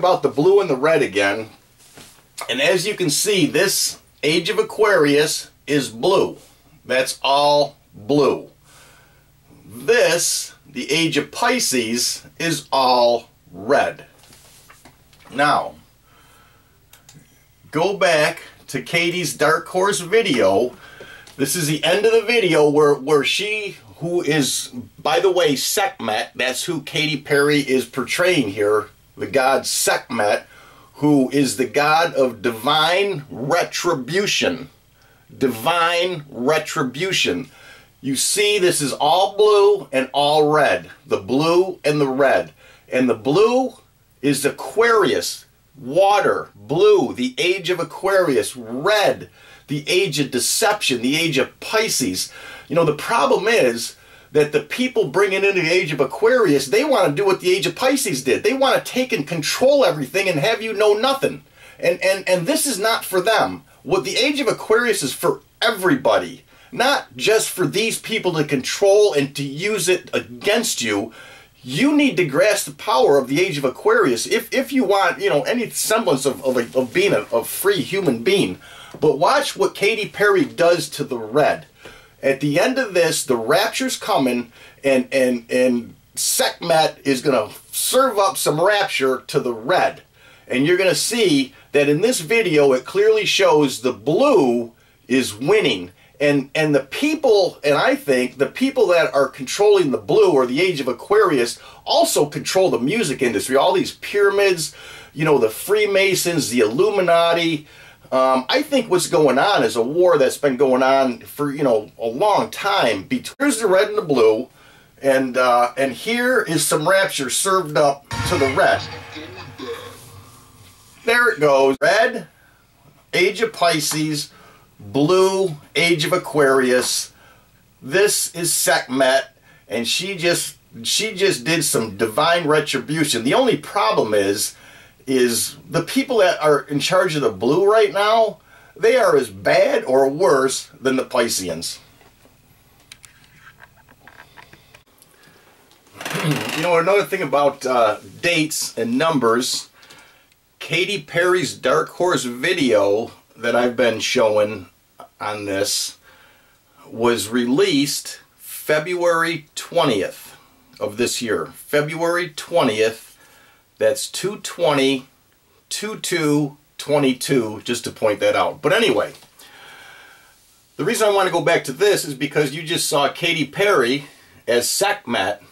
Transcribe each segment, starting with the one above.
About the blue and the red again. And as you can see, this Age of Aquarius is blue. That's all blue. This, the Age of Pisces, is all red. Now, go back to Katie's Dark Horse video. This is the end of the video where she, who is, by the way, Sekhmet, that's who Katy Perry is portraying here, the god Sekhmet, who is the god of divine retribution. Divine retribution. You see, this is all blue and all red. The blue and the red. And the blue is Aquarius, water, blue, the Age of Aquarius, red, the Age of Deception, the Age of Pisces. You know, the problem is that the people bringing in the Age of Aquarius, they want to do what the Age of Pisces did. They want to take and control everything and have you know nothing. And this is not for them. What the Age of Aquarius is for everybody. Not just for these people to control and to use it against you. You need to grasp the power of the Age of Aquarius if you want, you know, any semblance of being a free human being. But watch what Katy Perry does to the red. At the end of this, the rapture's coming, and Sekhmet is going to serve up some rapture to the red. And you're going to see that in this video, it clearly shows the blue is winning. And the people, and I think the people that are controlling the blue or the Age of Aquarius also control the music industry. All these pyramids, you know, the Freemasons, the Illuminati. I think what's going on is a war that's been going on for, you know, a long time. Here's the red and the blue, and here is some rapture served up to the red. There it goes. Red, Age of Pisces. Blue, Age of Aquarius. This is Sekhmet, and she just did some divine retribution. The only problem is the people that are in charge of the blue right now, they are as bad or worse than the Pisceans. You know, another thing about dates and numbers, Katy Perry's Dark Horse video that I've been showing on this was released February 20th of this year. February 20th, that's 2/20/22/22, just to point that out. But anyway, the reason I want to go back to this is because you just saw Katy Perry as Sekhmet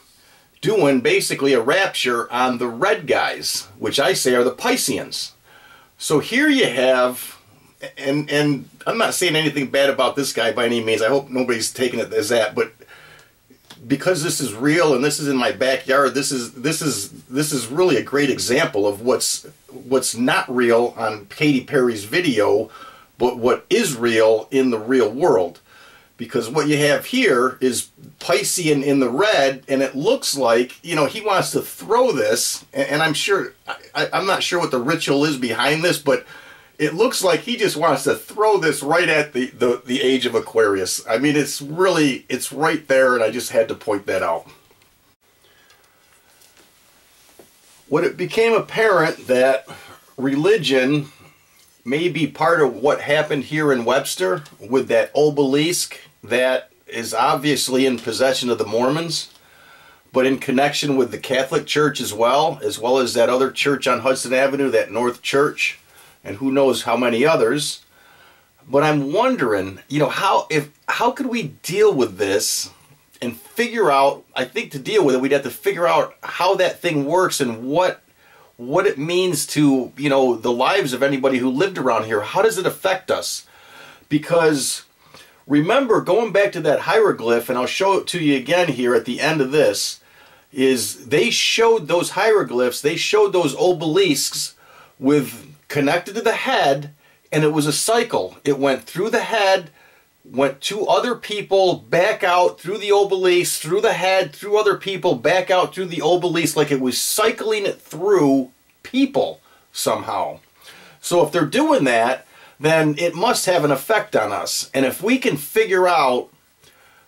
doing basically a rapture on the red guys, which I say are the Pisceans. So here you have, and I'm not saying anything bad about this guy by any means. I hope nobody's taking it as that, but because this is real and this is in my backyard, this is really a great example of what's not real on Katy Perry's video, but what is real in the real world. Because what you have here is Piscean in the red, and it looks like, you know, he wants to throw this, and I'm sure, I'm not sure what the ritual is behind this, but it looks like he just wants to throw this right at the Age of Aquarius. I mean, it's right there, and I just had to point that out. When it became apparent that religion may be part of what happened here in Webster with that obelisk that is obviously in possession of the Mormons, but in connection with the Catholic Church as well as that other church on Hudson Avenue, that North Church, and who knows how many others. But I'm wondering, you know, how could we deal with this and figure out, I think to deal with it, we'd have to figure out how that thing works and what it means to, you know, the lives of anybody who lived around here. How does it affect us? Because remember, going back to that hieroglyph, and I'll show it to you again here at the end of this, is they showed those hieroglyphs, they showed those obelisks with connected to the head, and it was a cycle. It went through the head, went to other people, back out through the obelisk, through the head, through other people, back out through the obelisk, like it was cycling it through people somehow. So if they're doing that, then it must have an effect on us. And if we can figure out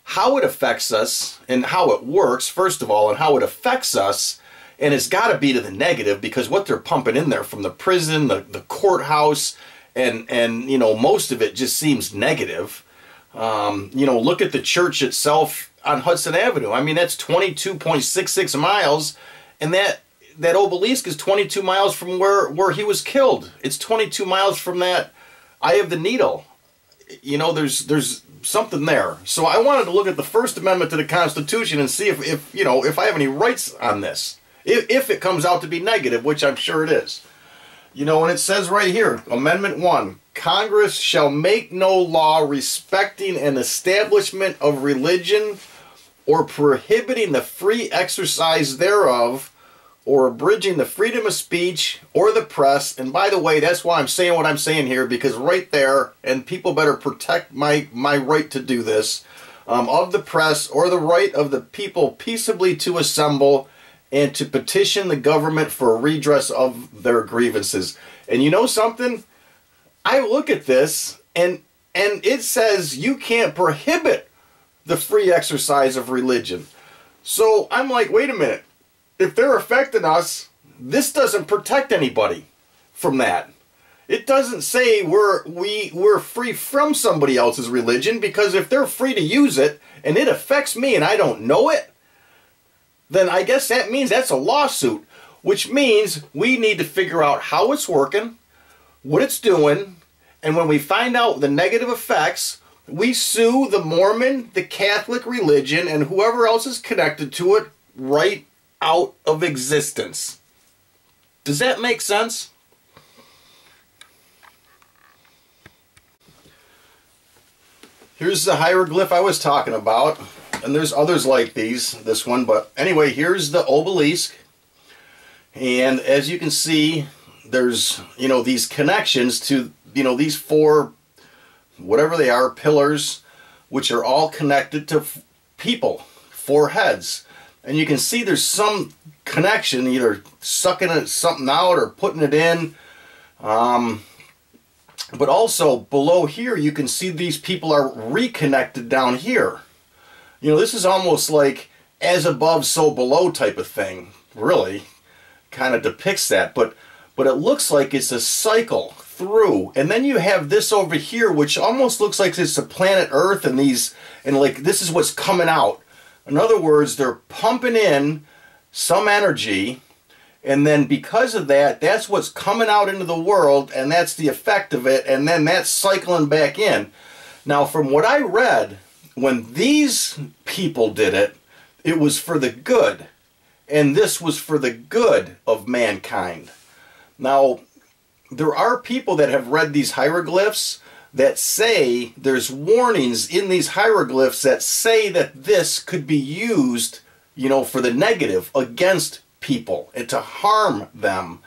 how it affects us and how it works, first of all, and how it affects us, And it's got to be to the negative, because what they're pumping in there from the prison, the courthouse, and you know, most of it just seems negative. You know, look at the church itself on Hudson Avenue. I mean, that's 22.66 miles, and that Obelisk is 22 miles from where he was killed. It's 22 miles from that Eye of the Needle. You know, there's something there. So I wanted to look at the First Amendment to the Constitution and see if you know, if I have any rights on this. If it comes out to be negative, which I'm sure it is. You know, and it says right here, Amendment 1, Congress shall make no law respecting an establishment of religion or prohibiting the free exercise thereof, or abridging the freedom of speech or the press. And by the way, that's why I'm saying what I'm saying here, because right there, and people better protect my right to do this, of the press or the right of the people peaceably to assemble and to petition the government for a redress of their grievances. And you know something? I look at this, and it says you can't prohibit the free exercise of religion. So I'm like, wait a minute. If they're affecting us, this doesn't protect anybody from that. It doesn't say we're free from somebody else's religion, because if they're free to use it and it affects me and I don't know it, then I guess that means that's a lawsuit, which means we need to figure out how it's working, what it's doing, and when we find out the negative effects, we sue the Mormon, the Catholic religion, and whoever else is connected to it right out of existence. Does that make sense? Here's the hieroglyph I was talking about, and there's others like this one, but anyway, here's the obelisk, and as you can see, there's, you know, these connections to, you know, these four, whatever they are, pillars, which are all connected to people, four heads. And you can see there's some connection, either sucking something out or putting it in. But also below here, you can see these people are reconnected down here. You know, this is almost like as above, so below type of thing. Really, kind of depicts that. But it looks like it's a cycle through. And then you have this over here, which almost looks like it's the planet Earth, and like this is what's coming out. In other words, they're pumping in some energy, and then because of that, that's what's coming out into the world, and that's the effect of it, and then that's cycling back in. Now, from what I read, when these people did it, it was for the good, and this was for the good of mankind. Now, there are people that have read these hieroglyphs that say there's warnings in these hieroglyphs that say that this could be used, you know, for the negative against people and to harm them,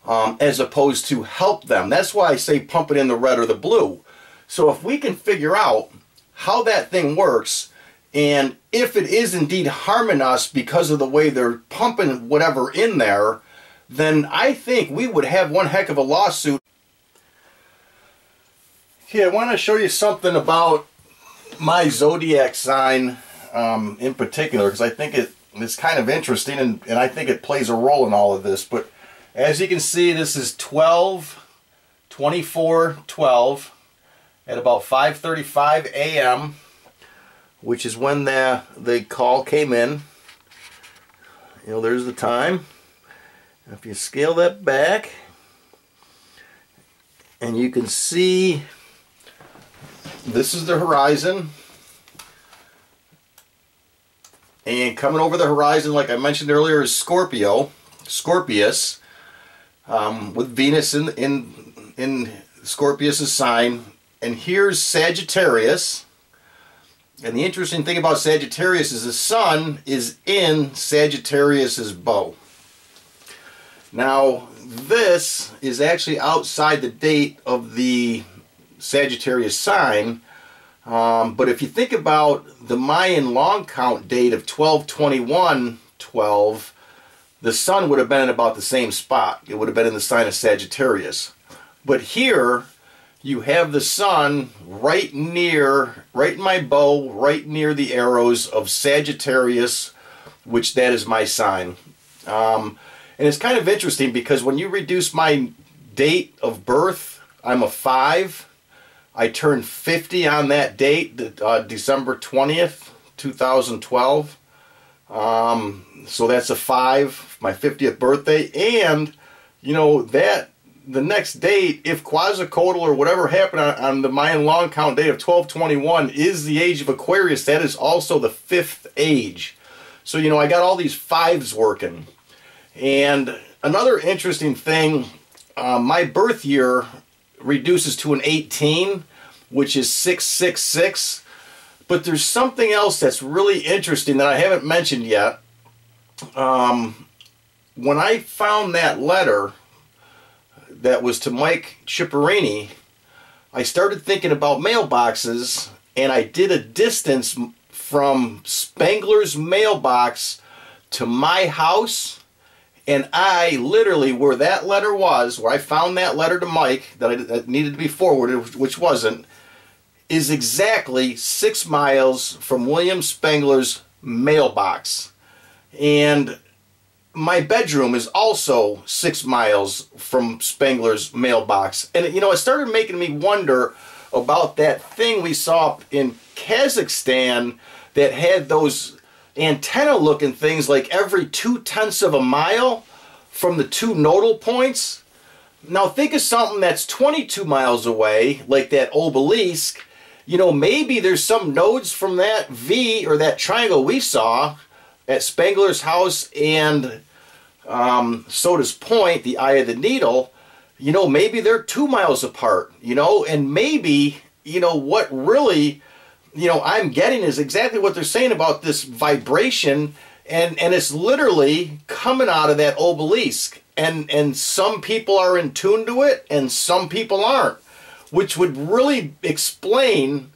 as opposed to help them. That's why I say pump it in the red or the blue. So if we can figure out how that thing works, and if it is indeed harming us because of the way they're pumping whatever in there, then I think we would have one heck of a lawsuit. Okay, I want to show you something about my zodiac sign in particular, because I think it's kind of interesting, and I think it plays a role in all of this. But as you can see, this is 12/24/12 at about 5:35 a.m., which is when the call came in. You know, there's the time. If you scale that back, and you can see this is the horizon, and coming over the horizon, like I mentioned earlier, is Scorpius, with Venus in Scorpius's sign, and here's Sagittarius. And the interesting thing about Sagittarius is the sun is in Sagittarius's bow. Now, this is actually outside the date of the Sagittarius sign, but if you think about the Mayan long count date of 12/21/12, the sun would have been in about the same spot. It would have been in the sign of Sagittarius. But here you have the sun right in my bow, right near the arrows of Sagittarius, which that is my sign. And it's kind of interesting because when you reduce my date of birth, I'm a 5. I turned 50 on that date, December 20th, 2012. So that's a 5, my 50th birthday. And, you know, that the next date, if quasicodal or whatever happened on the Mayan long count date of 12/21 is the age of Aquarius, that is also the 5th age. So, you know, I got all these 5s working. And another interesting thing, my birth year reduces to an 18, which is 666. But there's something else that's really interesting that I haven't mentioned yet. When I found that letter that was to Mike Ciparini, I started thinking about mailboxes, and I did a distance from Spangler's mailbox to my house, and I literally, where that letter was, where I found that letter to Mike that needed to be forwarded, which wasn't, is exactly 6 miles from William Spangler's mailbox. And my bedroom is also 6 miles from Spangler's mailbox. And, you know, it started making me wonder about that thing we saw in Kazakhstan that had those antenna looking things like every 2/10 of a mile from the 2 nodal points. Now think of something that's 22 miles away, like that Obelisk. You know, maybe there's some nodes from that V or that triangle we saw at Spangler's house and Soda's Point, the eye of the needle. You know, maybe they're 2 miles apart, you know, and maybe, you know, what really, you know, I'm getting is exactly what they're saying about this vibration, and it's literally coming out of that Obelisk, and some people are in tune to it and some people aren't, which would really explain,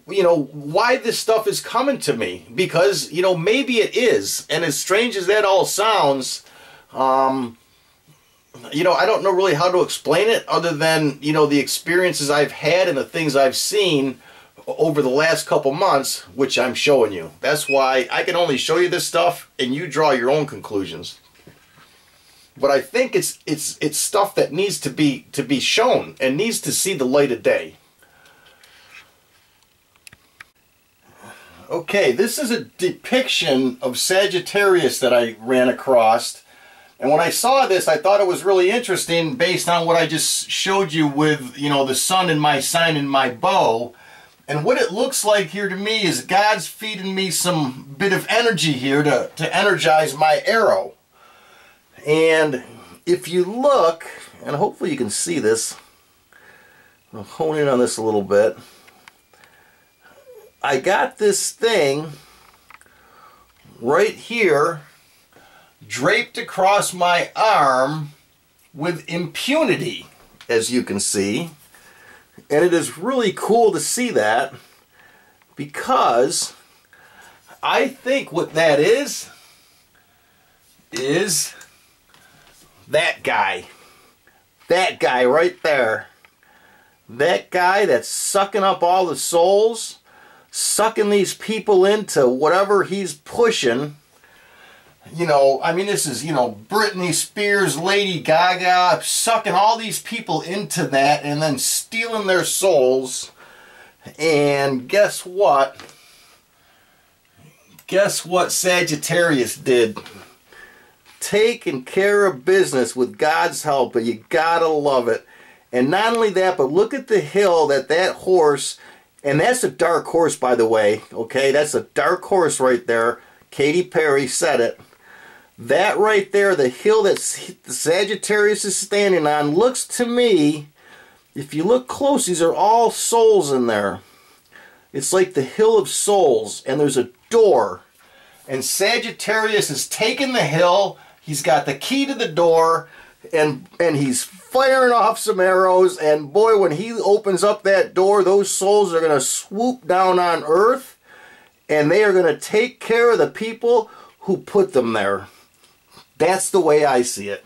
you know, why this stuff is coming to me. Because, you know, maybe it is, and as strange as that all sounds, you know, I don't know really how to explain it other than, you know, the experiences I've had and the things I've seen over the last couple months, which I'm showing you. That's why I can only show you this stuff and you draw your own conclusions. But I think it's stuff that needs to be shown and needs to see the light of day. Okay, this is a depiction of Sagittarius that I ran across. And when I saw this, I thought it was really interesting based on what I just showed you with, you know, the sun in my sign and my bow. And what it looks like here to me is God's feeding me some bit of energy here to energize my arrow. And if you look, and hopefully you can see this, I'll hone in on this a little bit. I got this thing right here draped across my arm with impunity, as you can see. And it is really cool to see that, because I think what that is that guy. That guy right there. That guy that's sucking up all the souls, sucking these people into whatever he's pushing. You know, I mean, this is, you know, Britney Spears, Lady Gaga, sucking all these people into that and then stealing their souls. And guess what? Guess what Sagittarius did? Taking care of business with God's help, and you gotta love it. And not only that, but look at the hill that horse, and that's a dark horse, by the way, okay? That's a dark horse right there. Katy Perry said it. That right there, the hill that Sagittarius is standing on, looks to me, if you look close, these are all souls in there. It's like the hill of souls, and there's a door. And Sagittarius is taking the hill, he's got the key to the door, and he's firing off some arrows, and boy, when he opens up that door, those souls are going to swoop down on Earth, and they are going to take care of the people who put them there. That's the way I see it.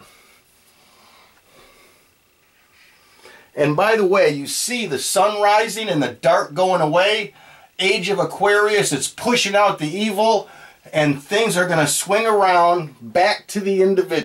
And by the way, you see the sun rising and the dark going away. Age of Aquarius, it's pushing out the evil. and things are going to swing around back to the individual.